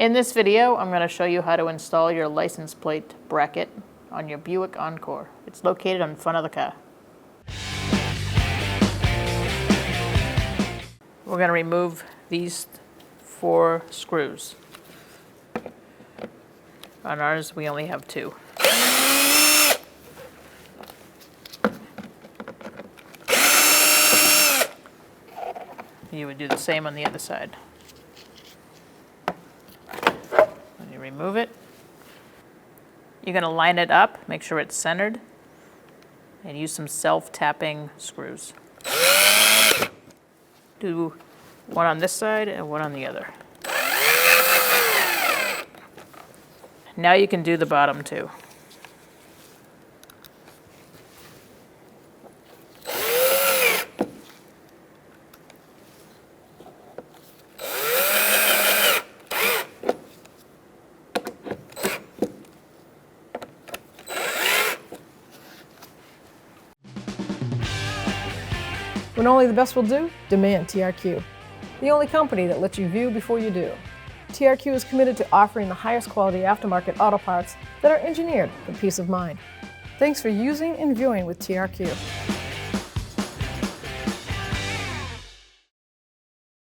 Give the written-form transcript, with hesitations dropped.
In this video, I'm going to show you how to install your license plate bracket on your Buick Encore. It's located on the front of the car. We're going to remove these 4 screws. On ours, we only have 2. You would do the same on the other side. When you remove it, you're going to line it up, make sure it's centered, and use some self-tapping screws. Do one on this side and one on the other. Now you can do the bottom too. When only the best will do, demand TRQ. The only company that lets you view before you do. TRQ is committed to offering the highest quality aftermarket auto parts that are engineered for peace of mind. Thanks for using and viewing with TRQ.